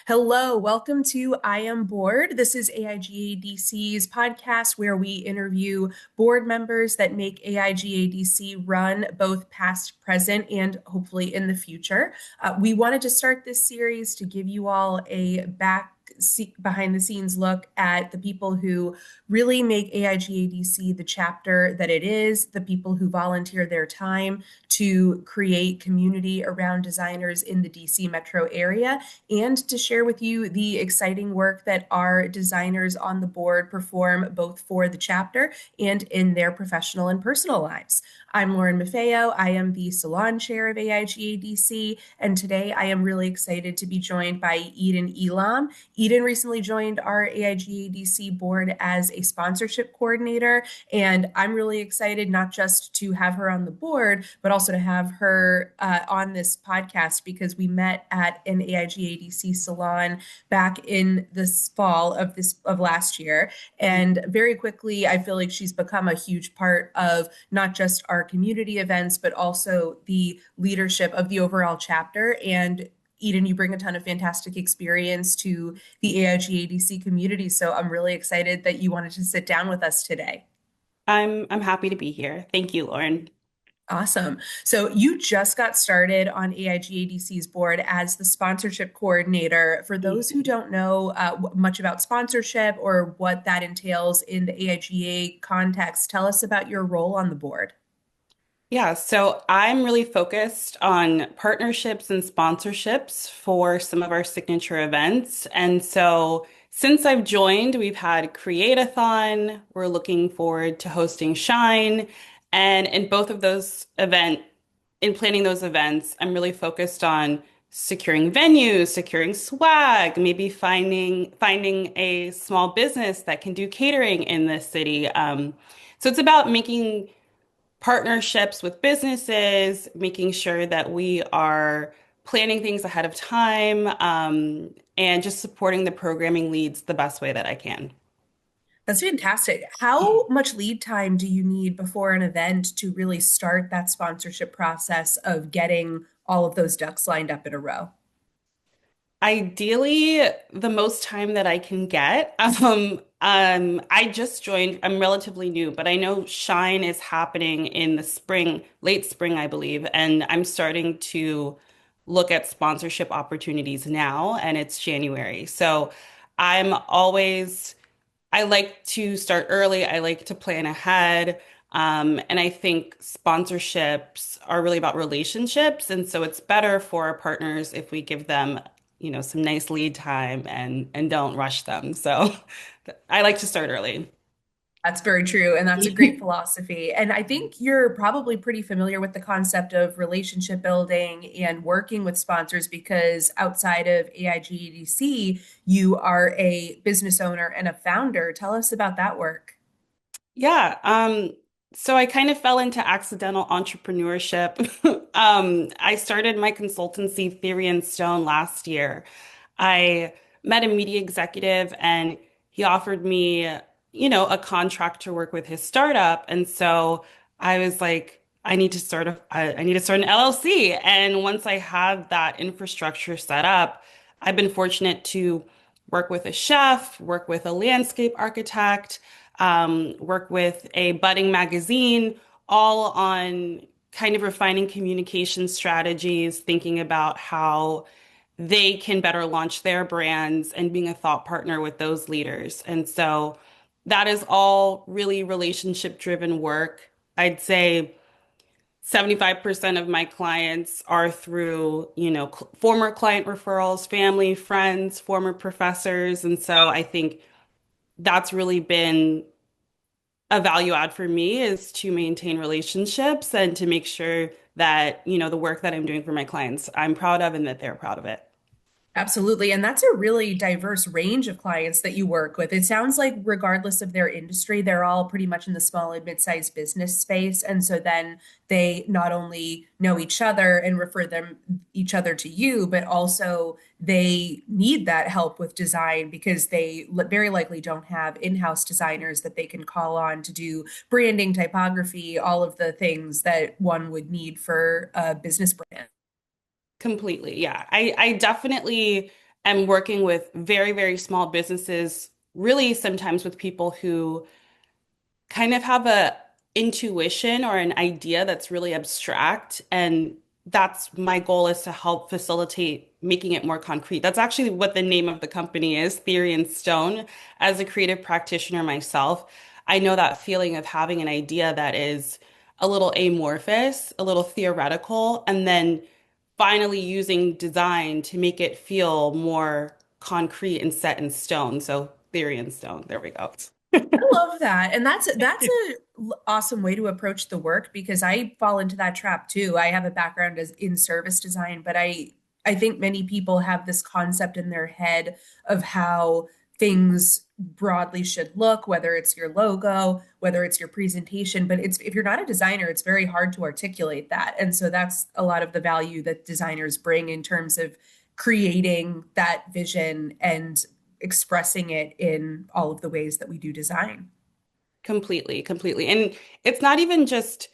Hello, welcome to I Am Board. This is AIGA DC's podcast where we interview board members that make AIGA DC run both past, present, and hopefully in the future. We wanted to start this series to give you all a behind the scenes look at the people who really make AIGA DC the chapter that it is, the people who volunteer their time to create community around designers in the DC metro area, and to share with you the exciting work that our designers on the board perform both for the chapter and in their professional and personal lives. I'm Lauren Maffeo. I am the salon chair of AIGA DC, and today I am really excited to be joined by Elam. Eden recently joined our AIGA DC board as a sponsorship coordinator, and I'm really excited not just to have her on the board, but also to have her on this podcast because we met at an AIGA DC salon back in this fall of last year. And very quickly, I feel like she's become a huge part of not just our community events, but also the leadership of the overall chapter. And Eden, you bring a ton of fantastic experience to the AIGA DC community. So I'm really excited that you wanted to sit down with us today. I'm happy to be here. Thank you, Lauren. Awesome. So you just got started on AIGA DC's board as the sponsorship coordinator. For those who don't know much about sponsorship or what that entails in the AIGA context, tell us about your role on the board. Yeah, so I'm really focused on partnerships and sponsorships for some of our signature events. And so since I've joined, we've had Create-a-thon. We're looking forward to hosting Shine. And in both of those in planning those events, I'm really focused on securing venues, securing swag, maybe finding a small business that can do catering in this city. So it's about making partnerships with businesses, making sure that we are planning things ahead of time, and just supporting the programming leads the best way that I can. That's fantastic. How much lead time do you need before an event to really start that sponsorship process of getting all of those ducks lined up in a row? Ideally, the most time that I can get. I just joined, I'm relatively new, but I know Shine is happening in the spring, late spring, I believe, and I'm starting to look at sponsorship opportunities now, and it's January. So I'm always, I like to start early, I like to plan ahead. And I think sponsorships are really about relationships. And so it's better for our partners if we give them some nice lead time and don't rush them. So I like to start early. That's very true. And that's a great philosophy. And I think you're probably pretty familiar with the concept of relationship building and working with sponsors because outside of AIGEDC, you are a business owner and a founder. Tell us about that work. Yeah, so I kind of fell into accidental entrepreneurship. I started my consultancy Theory and Stone last year. I met a media executive and he offered me, a contract to work with his startup. And so I was like, I need to start an LLC. And once I had that infrastructure set up, I've been fortunate to work with a chef, work with a landscape architect, work with a budding magazine, all on kind of refining communication strategies, thinking about how they can better launch their brands and being a thought partner with those leaders. And so that is all really relationship driven work. I'd say 75% of my clients are through, former client referrals, family, friends, former professors. And so I think that's really been a value add for me is to maintain relationships and to make sure that, the work that I'm doing for my clients, I'm proud of and that they're proud of it. Absolutely. And that's a really diverse range of clients that you work with. It sounds like, regardless of their industry, they're all pretty much in the small and mid-sized business space. And so then they not only know each other and refer them each other to you, but also they need that help with design because they very likely don't have in-house designers that they can call on to do branding, typography, all of the things that one would need for a business brand. Completely. Yeah. I definitely am working with very, very small businesses, really sometimes with people who kind of have a intuition or an idea that's really abstract, and that's my goal, is to help facilitate making it more concrete. That's actually what the name of the company is, Theory in Stone. As a creative practitioner myself, I know that feeling of having an idea that is a little amorphous, a little theoretical, and then finally using design to make it feel more concrete and set in stone. So Theory in Stone, there we go. I love that. And that's a awesome way to approach the work because I fall into that trap too. I have a background as in service design, but I think many people have this concept in their head of how things broadly should look, whether it's your logo, whether it's your presentation, but it's if you're not a designer, it's very hard to articulate that. And so that's a lot of the value that designers bring in terms of creating that vision and expressing it in all of the ways that we do design. Completely, completely. And it's not even just,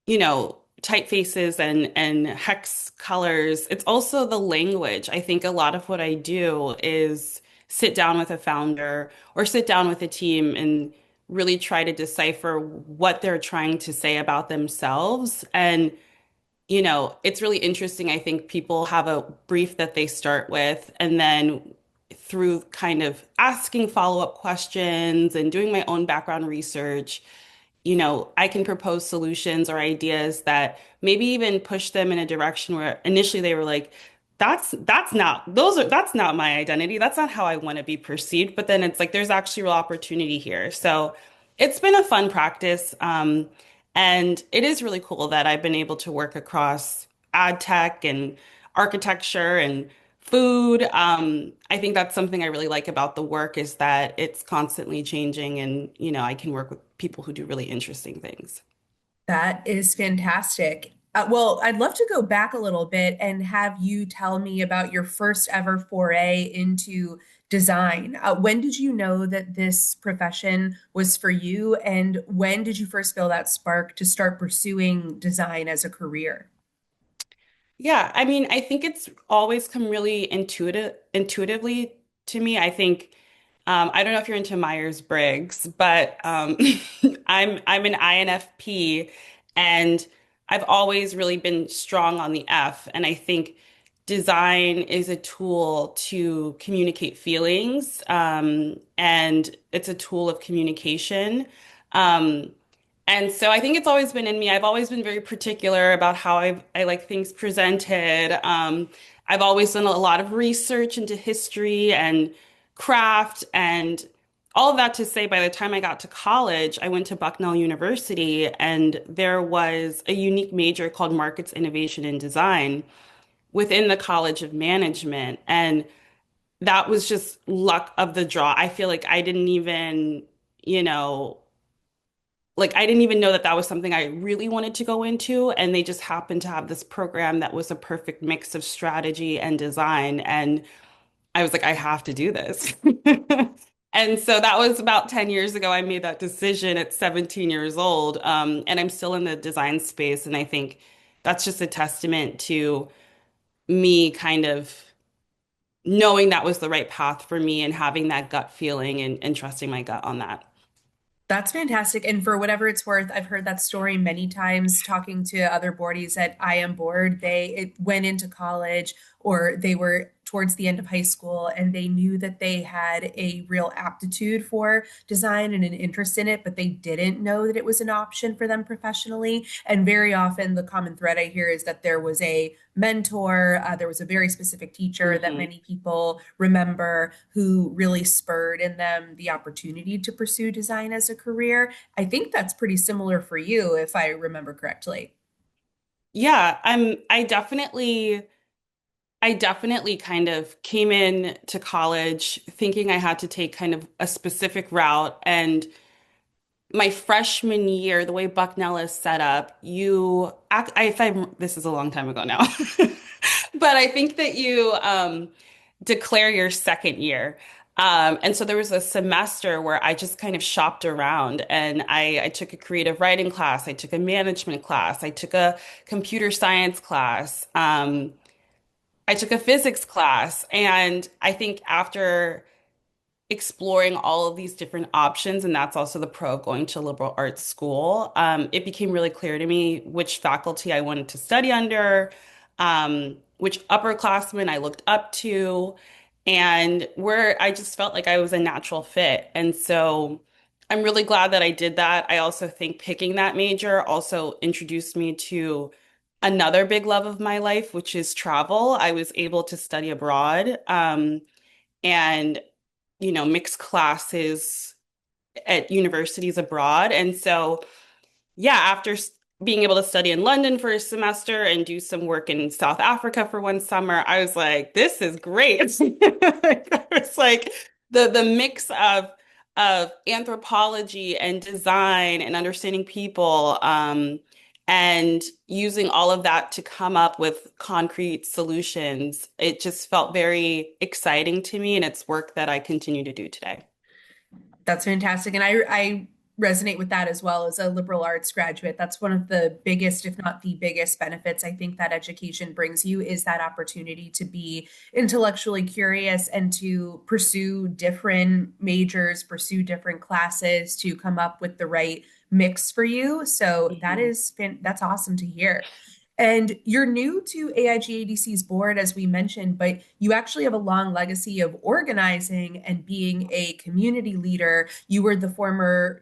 typefaces and hex colors. It's also the language. I think a lot of what I do is sit down with a founder or sit down with a team and really try to decipher what they're trying to say about themselves. And it's really interesting. I think people have a brief that they start with, and then through kind of asking follow-up questions and doing my own background research, I can propose solutions or ideas that maybe even push them in a direction where initially they were like, that's not my identity. That's not how I want to be perceived. But then it's like there's actually real opportunity here. So it's been a fun practice. And it is really cool that I've been able to work across ad tech and architecture and food. I think that's something I really like about the work, is that it's constantly changing, and I can work with people who do really interesting things. That is fantastic. Well, I'd love to go back a little bit and have you tell me about your first ever foray into design. When did you know that this profession was for you, and when did you first feel that spark to start pursuing design as a career? Yeah, I mean, I think it's always come really intuitively to me. I think I don't know if you're into Myers-Briggs, but I'm an INFP, and I've always really been strong on the F. And I think design is a tool to communicate feelings, and it's a tool of communication. Um, and so I think it's always been in me. I've always been very particular about how I like things presented. I've always done a lot of research into history and craft, and all of that to say, by the time I got to college, I went to Bucknell University, and there was a unique major called Markets Innovation and Design within the College of Management. And that was just luck of the draw. I feel like I didn't even, you know, I didn't even know that that was something I really wanted to go into. And they just happened to have this program that was a perfect mix of strategy and design. And I was like, I have to do this. And so that was about 10 years ago. I made that decision at 17 years old. And I'm still in the design space. And I think that's just a testament to me kind of knowing that was the right path for me and having that gut feeling, and trusting my gut on that. That's fantastic. And for whatever it's worth, I've heard that story many times talking to other boardies at I Am Board. They went into college or they were towards the end of high school and they knew that they had a real aptitude for design and an interest in it, but they didn't know that it was an option for them professionally. And very often the common thread I hear is that there was a mentor, there was a very specific teacher that Mhm. many people remember who really spurred in them the opportunity to pursue design as a career. I think that's pretty similar for you, if I remember correctly. Yeah, I definitely kind of came in to college thinking I had to take kind of a specific route. And my freshman year, the way Bucknell is set up, you act, I, if I, this is a long time ago now, but I think that you declare your second year. And so there was a semester where I just kind of shopped around, and I took a creative writing class, I took a management class, I took a computer science class. I took a physics class, and I think after exploring all of these different options, and that's also the pro of going to liberal arts school, it became really clear to me which faculty I wanted to study under, which upperclassmen I looked up to, and where I just felt like I was a natural fit. And so I'm really glad that I did that. I also think picking that major also introduced me to another big love of my life, which is travel. I was able to study abroad. And mix classes at universities abroad. And so, yeah, after being able to study in London for a semester and do some work in South Africa for one summer, I was like, this is great. It's like the mix of anthropology and design and understanding people, and using all of that to come up with concrete solutions. It just felt very exciting to me, and it's work that I continue to do today. That's fantastic. And I resonate with that as well as a liberal arts graduate. That's one of the biggest, if not the biggest benefits I think that education brings you is that opportunity to be intellectually curious and to pursue different majors, pursue different classes to come up with the right mix for you. So Mhm. that's awesome to hear. And you're new to AIGADC's board, as we mentioned, but you actually have a long legacy of organizing and being a community leader. You are the former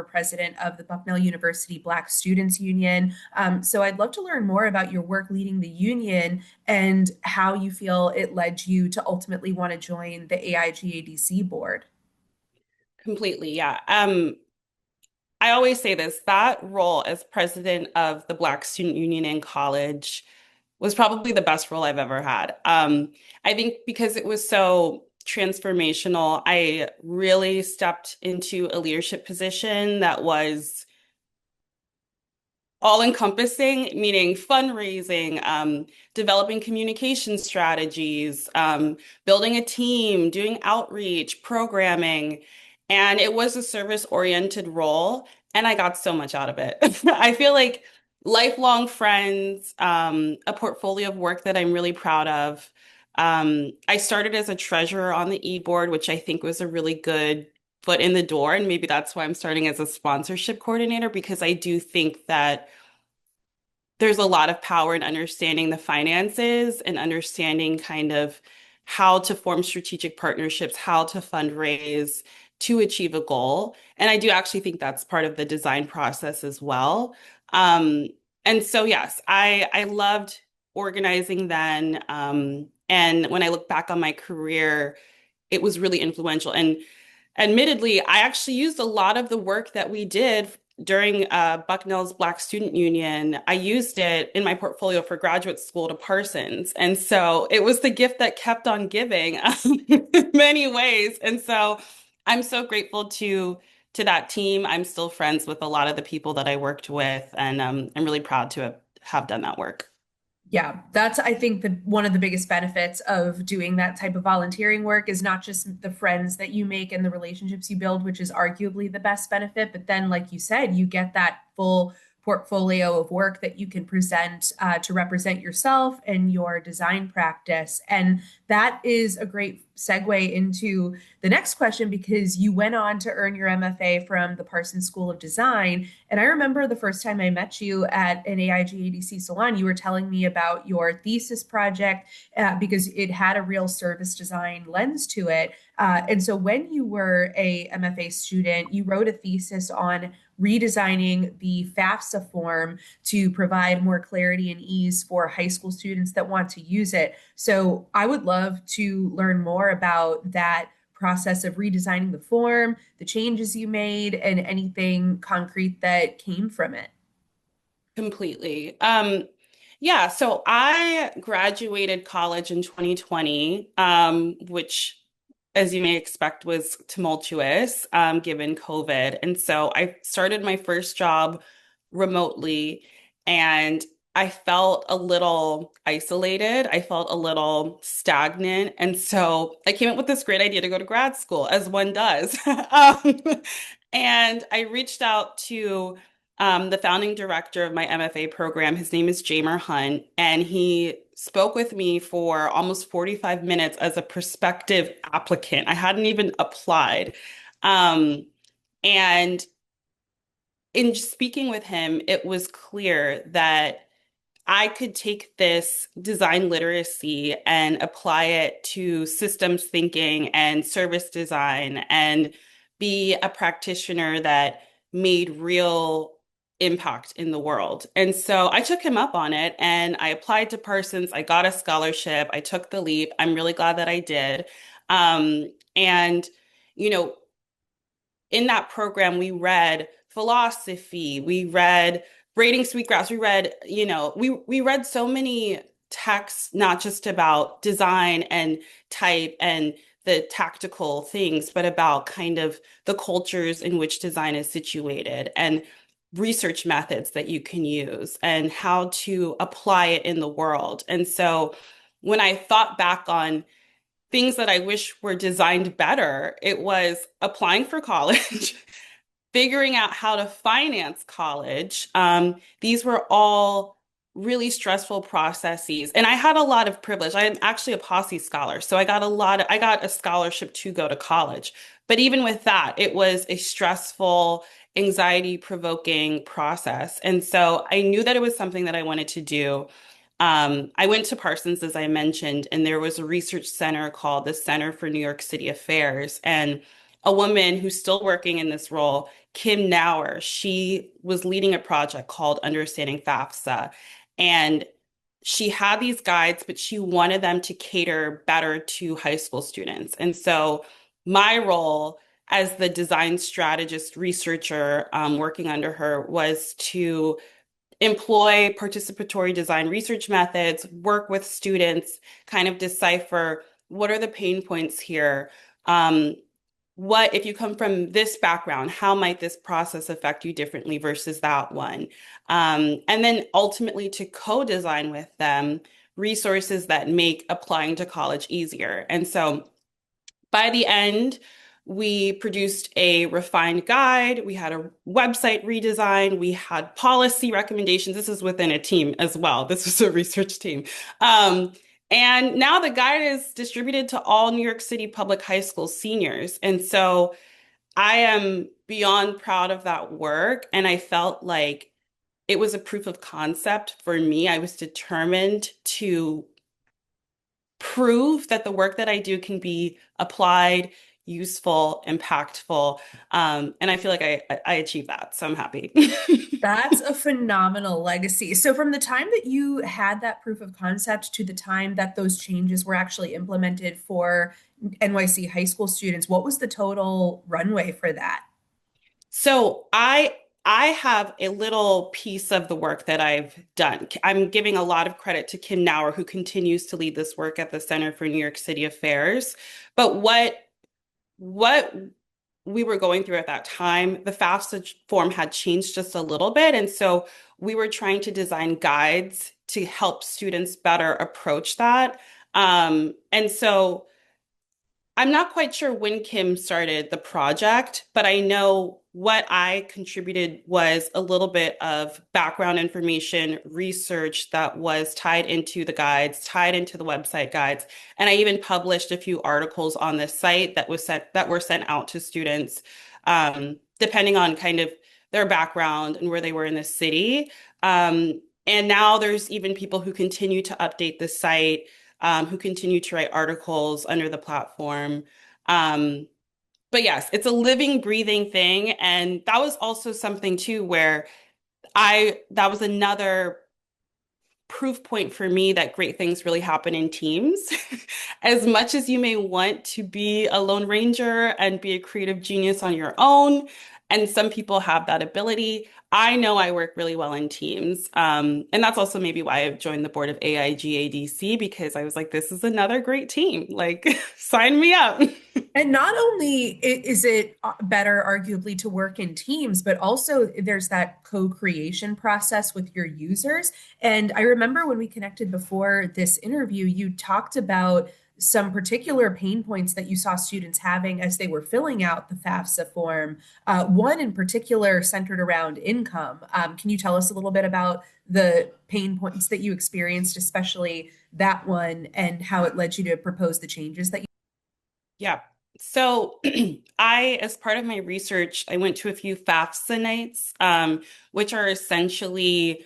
president of the Bucknell University Black Students Union. So I'd love to learn more about your work leading the union and how you feel it led you to ultimately want to join the AIGADC board. Completely, yeah. I always say this, that role as president of the Black Student Union in college was probably the best role I've ever had. I think because it was so transformational, I really stepped into a leadership position that was all encompassing, meaning fundraising, developing communication strategies, building a team, doing outreach, programming. And it was a service-oriented role, and I got so much out of it. I feel like lifelong friends, a portfolio of work that I'm really proud of. I started as a treasurer on the e-board, which I think was a really good foot in the door. And maybe that's why I'm starting as a sponsorship coordinator, because I do think that there's a lot of power in understanding the finances and understanding kind of how to form strategic partnerships, how to fundraise to achieve a goal. And I do actually think that's part of the design process as well. Um, and so, yes, I loved organizing then. And when I look back on my career, it was really influential. And admittedly, I actually used a lot of the work that we did during Bucknell's Black Student Union. I used it in my portfolio for graduate school to Parsons. And so it was the gift that kept on giving in many ways. And so I'm so grateful to that team. I'm still friends with a lot of the people that I worked with, and I'm really proud to have done that work. Yeah, that's I think one of the biggest benefits of doing that type of volunteering work is not just the friends that you make and the relationships you build, which is arguably the best benefit, but then, like you said, you get that full portfolio of work that you can present to represent yourself and your design practice. And that is a great segue into the next question because you went on to earn your MFA from the Parsons School of Design. And I remember the first time I met you at an AIGADC salon, you were telling me about your thesis project because it had a real service design lens to it. And so when you were a MFA student, you wrote a thesis on redesigning the FAFSA form to provide more clarity and ease for high school students that want to use it. So I would love to learn more about that process of redesigning the form, the changes you made, and anything concrete that came from it. Completely. Yeah, so I graduated college in 2020, which, as you may expect, was tumultuous, given COVID. And so I started my first job remotely, and I felt a little isolated. I felt a little stagnant. And so I came up with this great idea to go to grad school, as one does. And I reached out to the founding director of my MFA program. His name is Jamer Hunt, and he spoke with me for almost 45 minutes as a prospective applicant. I hadn't even applied. Um, and in speaking with him, it was clear that I could take this design literacy and apply it to systems thinking and service design and be a practitioner that made real impact in the world. And so I took him up on it and I applied to Parsons. I got a scholarship. I took the leap. I'm really glad that I did. And, you know, in that program, we read philosophy, we read braiding sweetgrass, we read, we read so many texts, not just about design and type and the tactical things, but about kind of the cultures in which design is situated and research methods that you can use and how to apply it in the world. And so when I thought back on things that I wish were designed better, it was applying for college, figuring out how to finance college. These were all really stressful processes. And I had a lot of privilege. I am actually a posse scholar, so I got a scholarship to go to college. But even with that, it was a stressful, anxiety-provoking process. And so I knew that it was something that I wanted to do. I went to Parsons, as I mentioned, and there was a research center called the Center for New York City Affairs. And a woman who's still working in this role, Kim Nauer, she was leading a project called Understanding FAFSA. And she had these guides, but she wanted them to cater better to high school students. And so my role as the design strategist researcher working under her was to employ participatory design research methods, work with students, kind of decipher what are the pain points here. What, if you come from this background, how might this process affect you differently versus that one? And then ultimately to co-design with them resources that make applying to college easier. And so by the end, we produced a refined guide. We had a website redesign. We had policy recommendations. This is within a team as well. This was a research team. And now the guide is distributed to all New York City public high school seniors. And so I am beyond proud of that work. And I felt like it was a proof of concept for me. I was determined to prove that the work that I do can be applied, useful, impactful. And I feel like I achieved that. So I'm happy. That's a phenomenal legacy. So, from the time that you had that proof of concept to the time that those changes were actually implemented for NYC high school students, what was the total runway for that? So I have a little piece of the work that I've done. I'm giving a lot of credit to Kim Nauer, who continues to lead this work at the Center for New York City Affairs. But what we were going through at that time, the FAFSA form had changed just a little bit. And so we were trying to design guides to help students better approach that. And so I'm not quite sure when Kim started the project, but I know what I contributed was a little bit of background information, research that was tied into the guides, tied into the website guides, and I even published a few articles on the site that were sent out to students, depending on kind of their background and where they were in the city. And now there's even people who continue to update the site, who continue to write articles under the platform. Um, but yes, it's a living, breathing thing. And that was also something too where that was another proof point for me that great things really happen in teams. As much as you may want to be a lone ranger and be a creative genius on your own, and some people have that ability, I know I work really well in teams. And that's also maybe why I've joined the board of AIGA DC, because I was like, this is another great team. Like, sign me up. And not only is it better, arguably, to work in teams, but also there's that co-creation process with your users. And I remember when we connected before this interview, you talked about some particular pain points that you saw students having as they were filling out the FAFSA form. One in particular centered around income. Can you tell us a little bit about the pain points that you experienced, especially that one, and how it led you to propose the changes that you? Yeah. So as part of my research, I went to a few FAFSA nights, which are essentially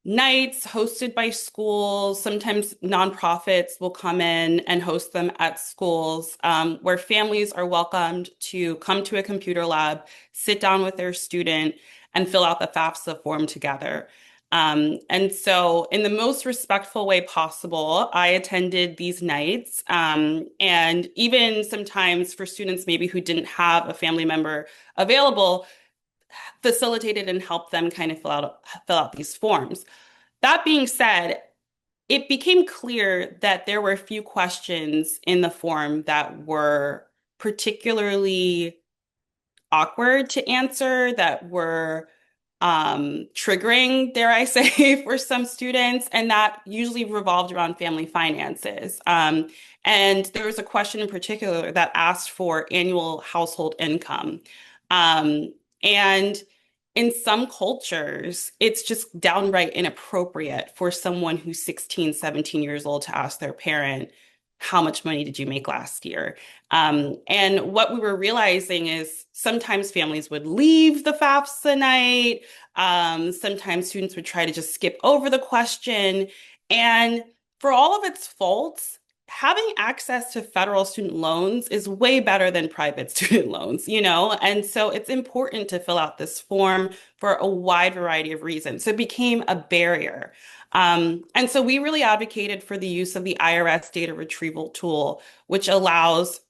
nights hosted by schools. Sometimes nonprofits will come in and host them at schools, where families are welcomed to come to a computer lab, sit down with their student, and fill out the FAFSA form together. And so, in the most respectful way possible, I attended these nights. And even sometimes for students maybe who didn't have a family member available, facilitated and helped them kind of fill out these forms. That being said, it became clear that there were a few questions in the form that were particularly awkward to answer, that were triggering, dare I say, for some students, and that usually revolved around family finances. And there was a question in particular that asked for annual household income. And in some cultures, it's just downright inappropriate for someone who's 16, 17 years old to ask their parent, how much money did you make last year? And what we were realizing is sometimes families would leave the FAFSA night. Sometimes students would try to just skip over the question. And for all of its faults, having access to federal student loans is way better than private student loans, you know? And so it's important to fill out this form for a wide variety of reasons. So it became a barrier. And so we really advocated for the use of the IRS data retrieval tool, which allows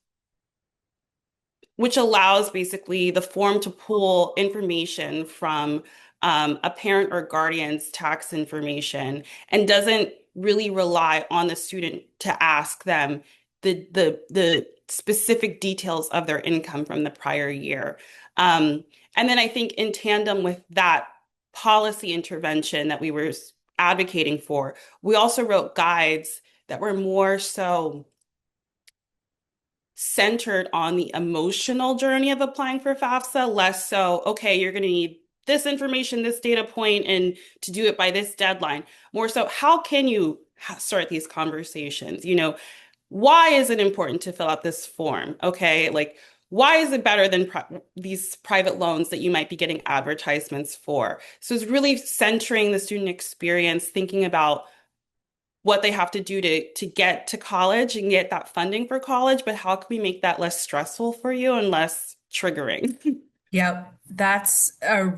basically the form to pull information from a parent or guardian's tax information and doesn't really rely on the student to ask them the specific details of their income from the prior year. And then I think in tandem with that policy intervention that we were advocating for, we also wrote guides that were more so centered on the emotional journey of applying for FAFSA, less so, okay, you're going to need this information, this data point, and to do it by this deadline. More so, how can you start these conversations? You know, why is it important to fill out this form? Okay, like, why is it better than these private loans that you might be getting advertisements for? So it's really centering the student experience, thinking about what they have to do to get to college and get that funding for college, but how can we make that less stressful for you and less triggering? Yeah, that's a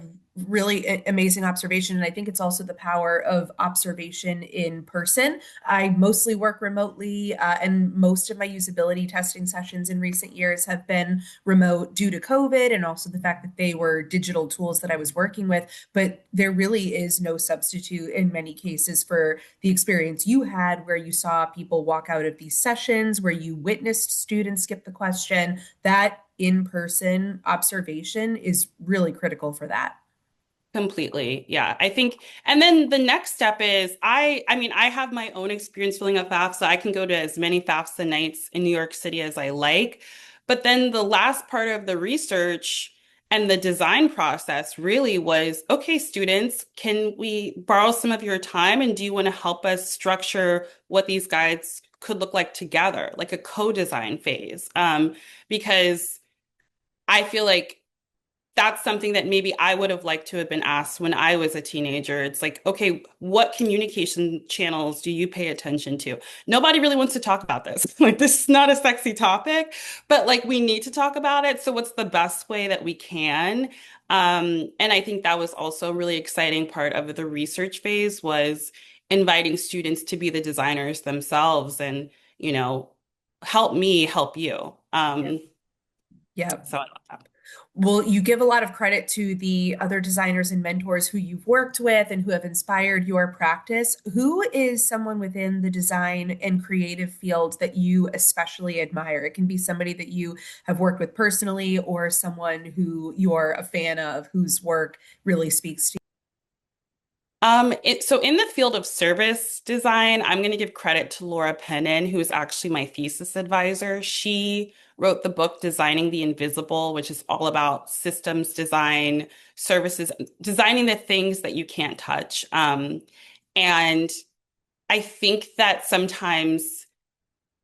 really amazing observation. And I think it's also the power of observation in person. I mostly work remotely, and most of my usability testing sessions in recent years have been remote due to COVID and also the fact that they were digital tools that I was working with. But there really is no substitute in many cases for the experience you had, where you saw people walk out of these sessions, where you witnessed students skip the question. That in-person observation is really critical for that. Completely. Yeah. I think, and then the next step is I mean, I have my own experience filling out FAFSA. I can go to as many FAFSA nights in New York City as I like. But then the last part of the research and the design process really was, okay, students, can we borrow some of your time? And do you want to help us structure what these guides could look like together, like a co-design phase? Because I feel like that's something that maybe I would have liked to have been asked when I was a teenager. It's like, okay, what communication channels do you pay attention to? Nobody really wants to talk about this. Like, this is not a sexy topic, but like, we need to talk about it. So, what's the best way that we can? And I think that was also a really exciting part of the research phase was inviting students to be the designers themselves and, you know, help me help you. Yeah. Yeah. So I love that. Well, you give a lot of credit to the other designers and mentors who you've worked with and who have inspired your practice. Who is someone within the design and creative field that you especially admire? It can be somebody that you have worked with personally or someone who you're a fan of, whose work really speaks to So in the field of service design, I'm going to give credit to Laura Pennon, who is actually my thesis advisor. She wrote the book Designing the Invisible, which is all about systems design, services, designing the things that you can't touch. And I think that sometimes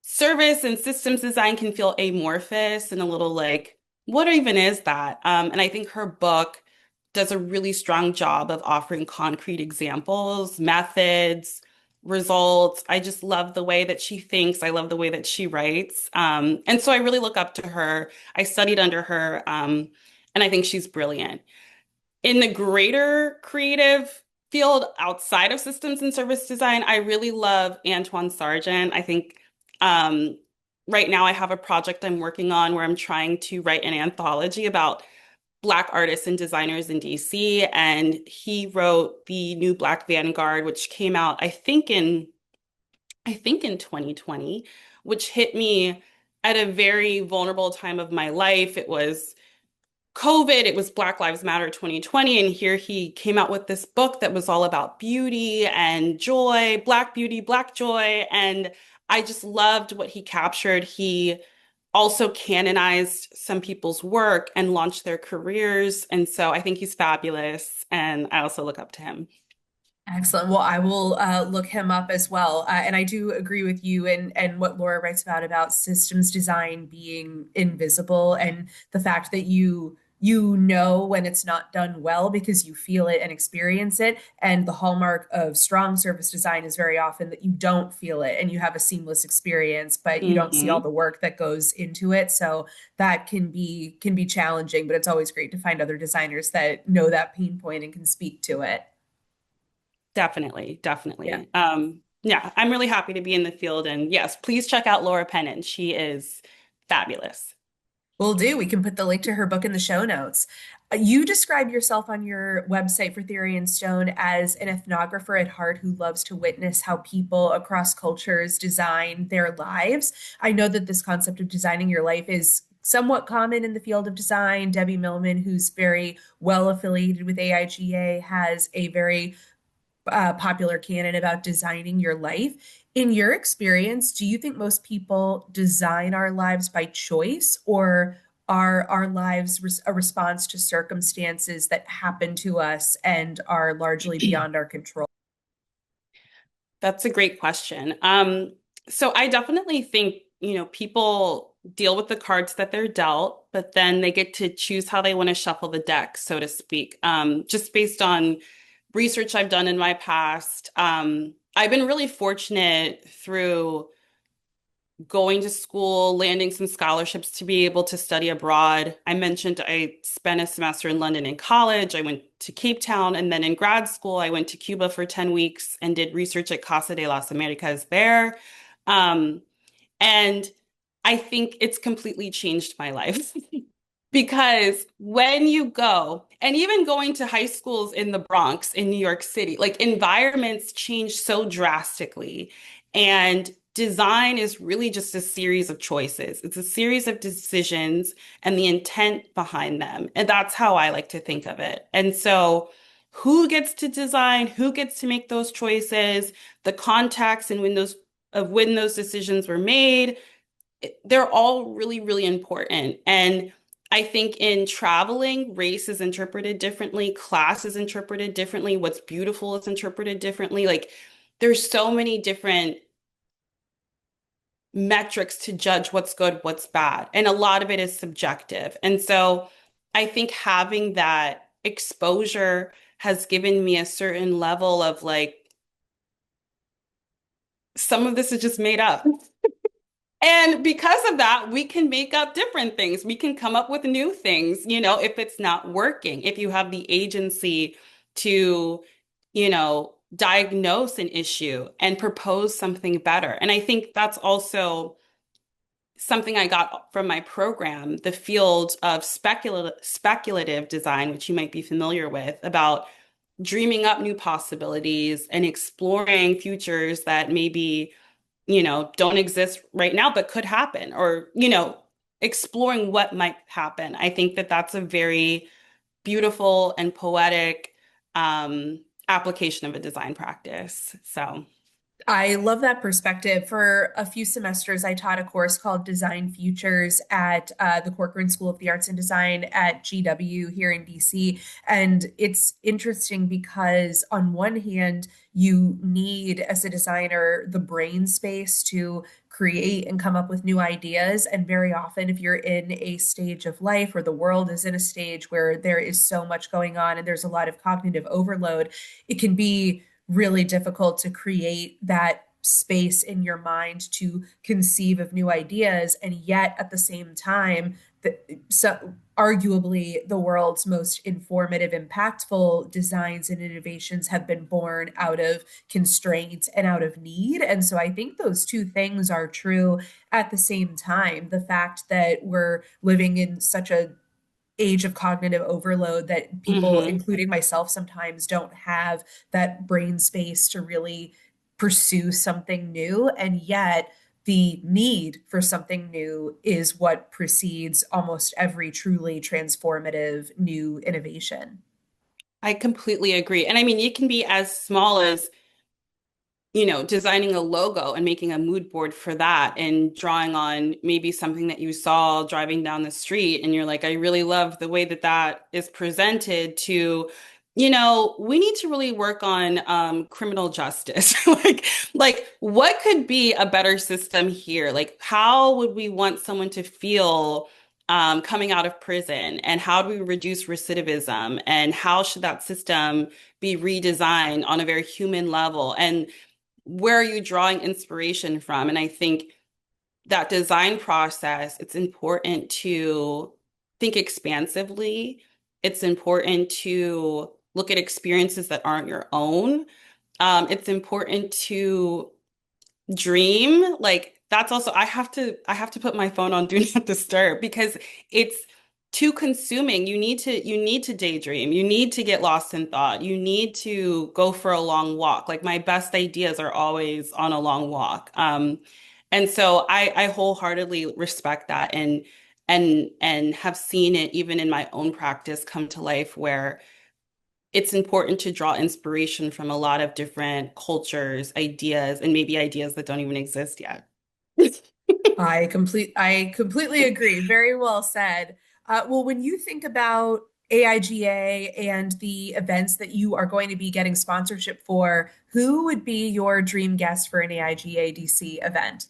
service and systems design can feel amorphous and a little like, what even is that? And I think her book does a really strong job of offering concrete examples, methods, results. I just love the way that she thinks. I love the way that she writes. And so I really look up to her. I studied under her, and I think she's brilliant. In the greater creative field outside of systems and service design, I really love Antoine Sargent. I think um, right now I have a project I'm working on where I'm trying to write an anthology about Black artists and designers in DC. And he wrote the new Black Vanguard, which came out, I think in 2020, which hit me at a very vulnerable time of my life. It was COVID, it was Black Lives Matter 2020, and here he came out with this book that was all about beauty and joy, Black beauty, Black joy. And I just loved what he captured. He also canonized some people's work and launched their careers. And so I think he's fabulous. And I also look up to him. Excellent. Well, I will look him up as well. And I do agree with you and what Laura writes about systems design being invisible and the fact that you know when it's not done well because you feel it and experience it. And the hallmark of strong service design is very often that you don't feel it and you have a seamless experience, but you don't see all Hmm. the work that goes into it. So that can be challenging, but it's always great to find other designers that know that pain point and can speak to it. Definitely, Yeah. definitely. Yeah, I'm really happy to be in the field. And yes, please check out Laura Pennon. She is fabulous. Will do. We can put the link to her book in the show notes. You describe yourself on your website for Theory and Stone as an ethnographer at heart who loves to witness how people across cultures design their lives. I know that this concept of designing your life is somewhat common in the field of design. Debbie Millman, who's very well affiliated with AIGA, has a very popular canon about designing your life. In your experience, do you think most people design our lives by choice, or are our lives a response to circumstances that happen to us and are largely beyond our control? That's a great question. So I definitely think, people deal with the cards that they're dealt, but then they get to choose how they want to shuffle the deck, so to speak. Just based on research I've done in my past, I've been really fortunate through going to school, landing some scholarships to be able to study abroad. I mentioned I spent a semester in London in college. I went to Cape Town, and then in grad school, I went to Cuba for 10 weeks and did research at Casa de las Americas there. Um, and I think it's completely changed my life. Because when you go, and even going to high schools in the Bronx in New York City, like environments change so drastically. And design is really just a series of choices. It's a series of decisions and the intent behind them. And that's how I like to think of it. And so, who gets to design, who gets to make those choices, the context and when those decisions were made, they're all really, really important. And I think in traveling, race is interpreted differently, class is interpreted differently, what's beautiful is interpreted differently. Like there's so many different metrics to judge what's good, what's bad. And a lot of it is subjective. And so I think having that exposure has given me a certain level of like, some of this is just made up. And because of that, we can make up different things. We can come up with new things, if it's not working, if you have the agency to, diagnose an issue and propose something better. And I think that's also something I got from my program, the field of speculative design, which you might be familiar with, about dreaming up new possibilities and exploring futures that maybe don't exist right now, but could happen, or, exploring what might happen. I think that that's a very beautiful and poetic application of a design practice. So, I love that perspective. For a few semesters, I taught a course called Design Futures at the Corcoran School of the Arts and Design at GW here in DC. And it's interesting because, on one hand, you need, as a designer, the brain space to create and come up with new ideas. And very often, if you're in a stage of life or the world is in a stage where there is so much going on and there's a lot of cognitive overload, it can be really difficult to create that space in your mind to conceive of new ideas. And yet, at the same time, so arguably the world's most informative, impactful designs and innovations have been born out of constraint and out of need. And so I think those two things are true at the same time. The fact that we're living in such a age of cognitive overload that people, mhm. including myself, sometimes don't have that brain space to really pursue something new. And yet, the need for something new is what precedes almost every truly transformative new innovation. I completely agree. And I mean, it can be as small as designing a logo and making a mood board for that and drawing on maybe something that you saw driving down the street and you're like, I really love the way that that is presented to, we need to really work on criminal justice. like what could be a better system here? Like how would we want someone to feel coming out of prison and how do we reduce recidivism and how should that system be redesigned on a very human level? And where are you drawing inspiration from? And I think that design process, it's important to think expansively. It's important to look at experiences that aren't your own. It's important to dream. Like that's also I have to put my phone on do not disturb because it's too consuming. You need to daydream. You need to get lost in thought. You need to go for a long walk. Like my best ideas are always on a long walk. And so I wholeheartedly respect that and have seen it even in my own practice come to life where it's important to draw inspiration from a lot of different cultures, ideas, and maybe ideas that don't even exist yet. I completely agree. Very well said. Well, when you think about AIGA and the events that you are going to be getting sponsorship for, who would be your dream guest for an AIGA DC event?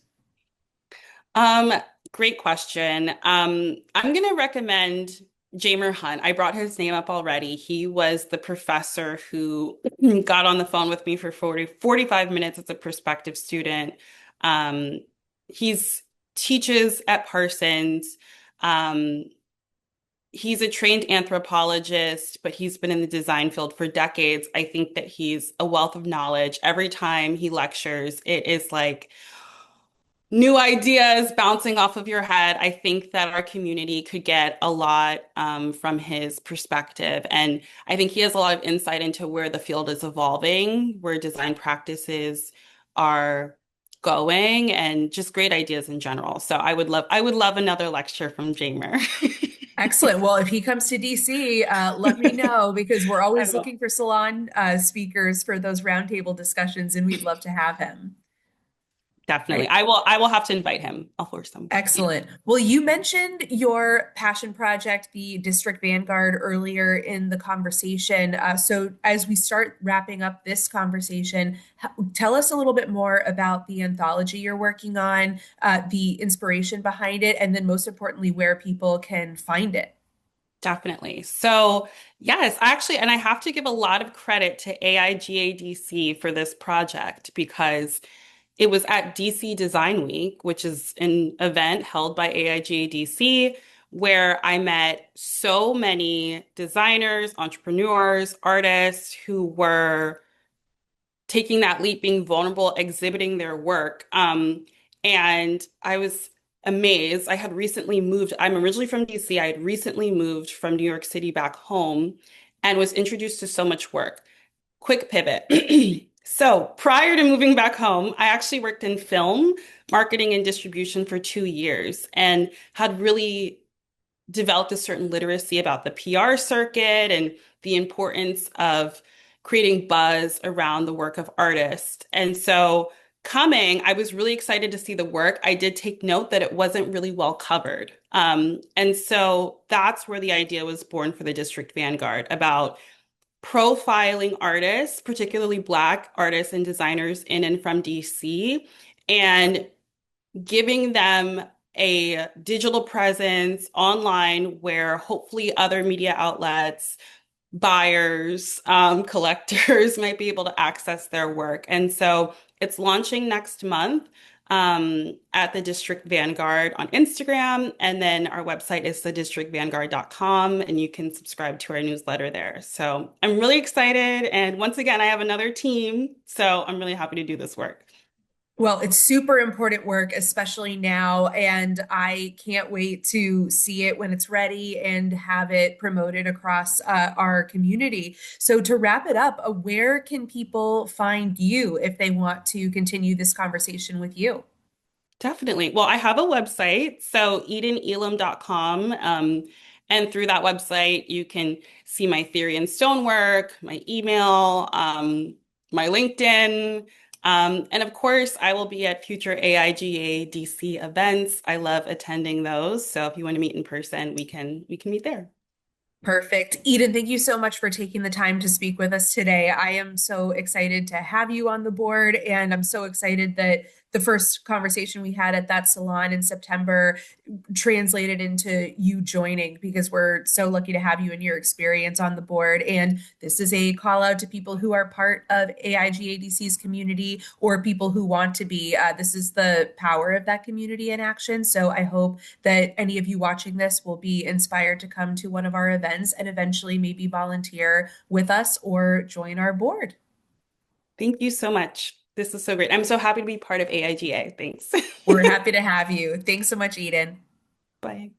Um, Great question. I'm gonna recommend Jamer Hunt. I brought his name up already. He was the professor who got on the phone with me for 45 minutes as a prospective student. Um, he's teaches at Parsons. Um, he's a trained anthropologist, but he's been in the design field for decades. I think that he's a wealth of knowledge. Every time he lectures, it is like new ideas bouncing off of your head. I think that our community could get a lot from his perspective. And I think he has a lot of insight into where the field is evolving, where design practices are going, and just great ideas in general. So I would love another lecture from Jamer. Excellent. Well, if he comes to DC, let me know because we're I always will. looking for salon speakers for those roundtable discussions, and we'd love to have him. Definitely. Right. I will have to invite him. I'll force him. Excellent. Well, you mentioned your passion project, the District Vanguard, earlier in the conversation. So, as we start wrapping up this conversation, tell us a little bit more about the anthology you're working on, the inspiration behind it, and then most importantly, where people can find it. Definitely. So, yes, actually, and I have to give a lot of credit to AIGA DC for this project because it was at DC Design Week, which is an event held by AIGA DC, where I met so many designers, entrepreneurs, artists who were taking that leap, being vulnerable, exhibiting their work. And I was amazed. I had recently moved. I'm originally from DC. I had recently moved from New York City back home and was introduced to so much work. Quick pivot. So prior to moving back home, I actually worked in film, marketing, and distribution for 2 years and had really developed a certain literacy about the PR circuit and the importance of creating buzz around the work of artists. And so coming, I was really excited to see the work. I did take note that it wasn't really well covered. And so that's where the idea was born for the District Vanguard about profiling artists, particularly Black artists and designers in and from DC, and giving them a digital presence online where hopefully other media outlets, buyers, collectors might be able to access their work. And so it's launching next month at the District Vanguard on Instagram. And then our website is thedistrictvanguard.com, and you can subscribe to our newsletter there. So I'm really excited. And once again, I have another team. So I'm really happy to do this work. Well, it's super important work, especially now, and I can't wait to see it when it's ready and have it promoted across our community. So, to wrap it up, where can people find you if they want to continue this conversation with you? Definitely. Well, I have a website, so edenelam.com. And through that website, you can see my theory and stonework, my email, my LinkedIn. And of course, I will be at future AIGA DC events. I love attending those. So if you want to meet in person, we can meet there. Perfect. Eden, thank you so much for taking the time to speak with us today. I am so excited to have you on the board, and I'm so excited that the first conversation we had at that salon in September translated into you joining because we're so lucky to have you and your experience on the board. And this is a call out to people who are part of AIGADC's community or people who want to be. This is the power of that community in action. So I hope that any of you watching this will be inspired to come to one of our events and eventually maybe volunteer with us or join our board. Thank you so much. This is so great. I'm so happy to be part of AIGA. Thanks. We're happy to have you. Thanks so much, Eden. Bye.